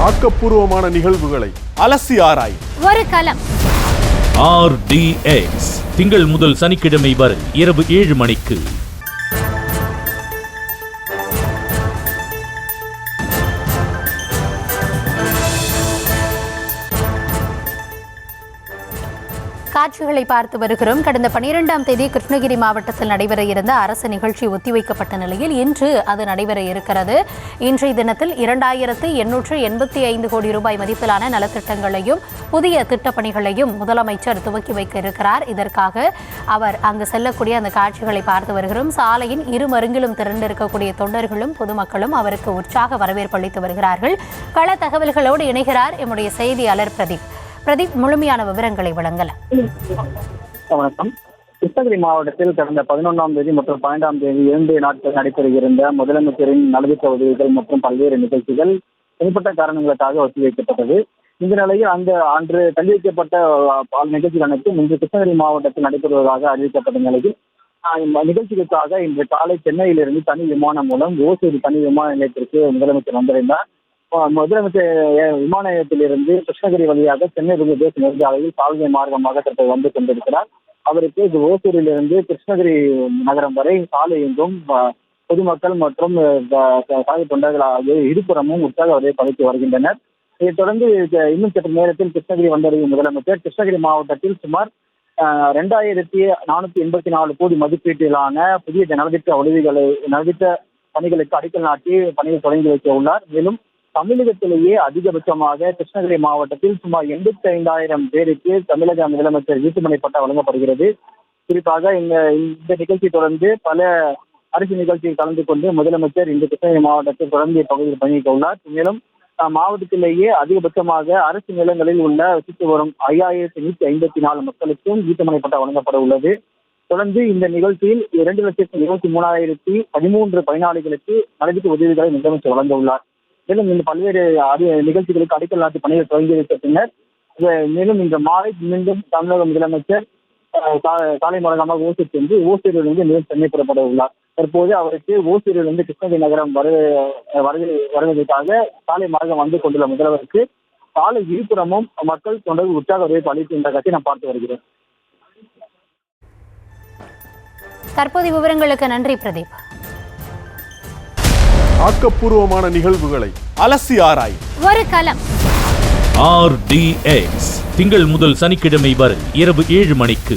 ஆக்கப்பூர்வமான நிகழ்வுகளை அலசி ஆராய் ஒரு களம். RDX திங்கள் முதல் சனிக்கிழமை வரை இரவு 7 மணிக்கு. காட்சிகளை பார்த்து வருகிறோம். கடந்த 12ஆம் தேதி கிருஷ்ணகிரி மாவட்டத்தில் நடைபெற இருந்த அரசு நிகழ்ச்சி ஒத்திவைக்கப்பட்ட நிலையில் இன்று அது நடைபெற இருக்கிறது. இன்றைய தினத்தில் 2885 கோடி ரூபாய் மதிப்பிலான நலத்திட்டங்களையும் புதிய திட்டப்பணிகளையும் முதலமைச்சர் துவக்கி வைக்க இருக்கிறார். இதற்காக அவர் அங்கு செல்லக்கூடிய அந்த காட்சிகளை பார்த்து வருகிறோம். சாலையின் இரு மருங்கிலும் திரண்டிருக்கக்கூடிய தொண்டர்களும் பொதுமக்களும் அவருக்கு உற்சாக வரவேற்பு அளித்து வருகிறார்கள். கள தகவல்களோடு இணைகிறார் எம்முடைய செய்தியாளர் பிரதீப். பிரதீப், முழுமையான விவரங்களை வழங்கலாம். வணக்கம். கிருஷ்ணகிரி மாவட்டத்தில் கடந்த 11ஆம் தேதி மற்றும் 12ஆம் தேதி 2 நாட்கள் நடைபெறுகின்ற முதலமைச்சரின் நலத்திட்ட உதவிகள் மற்றும் பல்வேறு நிகழ்ச்சிகள் தனிப்பட்ட காரணங்களுக்காக ஒத்திவைக்கப்பட்டது. இந்த நிலையில் அன்று தள்ளி வைக்கப்பட்ட நிகழ்ச்சிகள் அனைத்தும் இன்று கிருஷ்ணகிரி மாவட்டத்தில் நடைபெறுவதாக அறிவிக்கப்பட்ட நிலையில் நிகழ்ச்சிகளுக்காக இன்று காலை சென்னையிலிருந்து தனி விமானம் மூலம் ஓசூர் தனி விமான நிலையத்திற்கு முதலமைச்சர் வந்திருந்தார். முதலமைச்சர் விமான நிலையத்திலிருந்து கிருஷ்ணகிரி வழியாக சென்னை தேசிய நெடுஞ்சாலையில் சாலை மார்க்கமாக தற்போது வந்து கொண்டிருக்கிறார். அவருக்கு ஓசூரிலிருந்து கிருஷ்ணகிரி நகரம் வரை சாலை எங்கும் பொதுமக்கள் மற்றும் சாலை தொண்டர்கள் ஆகிய இருபுறமும் உற்சாக வரவேற்பு அளித்து வருகின்றனர். இதைத் தொடர்ந்து இன்னும் சற்று நேரத்தில் கிருஷ்ணகிரி வந்தடையும் முதலமைச்சர் கிருஷ்ணகிரி மாவட்டத்தில் சுமார் 2484 கோடி மதிப்பீட்டிலான புதிய நலத்திட்ட பணிகளுக்கு அடிக்கல் நாட்டி பணிகள் தொடங்கி வைக்க உள்ளார். மேலும் தமிழகத்திலேயே அதிகபட்சமாக கிருஷ்ணகிரி மாவட்டத்தில் சுமார் 85,000 பேருக்கு தமிழக முதலமைச்சர் வீட்டுமனை பட்டா வழங்கப்படுகிறது. குறிப்பாக இந்த நிகழ்ச்சி தொடர்ந்து பல அரசு நிகழ்ச்சியில் கலந்து கொண்டு முதலமைச்சர் இந்த கிருஷ்ணகிரி மாவட்டத்தில் தொடர்ந்து இப்பகுதியில் பயணிக்க உள்ளார். மேலும் மாவட்டத்திலேயே அதிகபட்சமாக அரசு நிலங்களில் உள்ள வசித்து வரும் 5154 மக்களுக்கும் வீட்டுமனை பட்டா வழங்கப்பட உள்ளது. தொடர்ந்து இந்த நிகழ்ச்சியில் 2,23,013 பயனாளிகளுக்கு நலத்திட்ட உதவிகளை முதலமைச்சர் வழங்க உள்ளார். மேலும் இந்த பல்வேறு நிகழ்ச்சிகளுக்கு அடிக்கல் நாட்டு பணிகள் தொடங்கி வைத்த பின்னர் மேலும் இந்த மாலை மீண்டும் தமிழக முதலமைச்சர் சாலை மார்க்கமாக ஓசூர் சென்று ஓசூரிலிருந்து மேலும் சென்னை புறப்பட உள்ளார். தற்போது அவருக்கு ஓசூரிலிருந்து கிருஷ்ணகிரி நகரம் வருவதற்காக சாலை மார்க்கம் வந்து கொண்டுள்ள முதல்வருக்கு சாலை இருபுறமும் மக்கள் தொண்டர்கள் உற்சாக வரவேற்பு அளித்து இந்த கட்சி நாம் பார்த்து வருகிறோம். தற்போதைய விவரங்களுக்கு நன்றி பிரதீப். ஆக்கப்பூர்வமான நிகழ்வுகளை அலசி ஆராய் ஒரு களம். RDX திங்கள் முதல் சனிக்கிழமை வரை இரவு 7 மணிக்கு.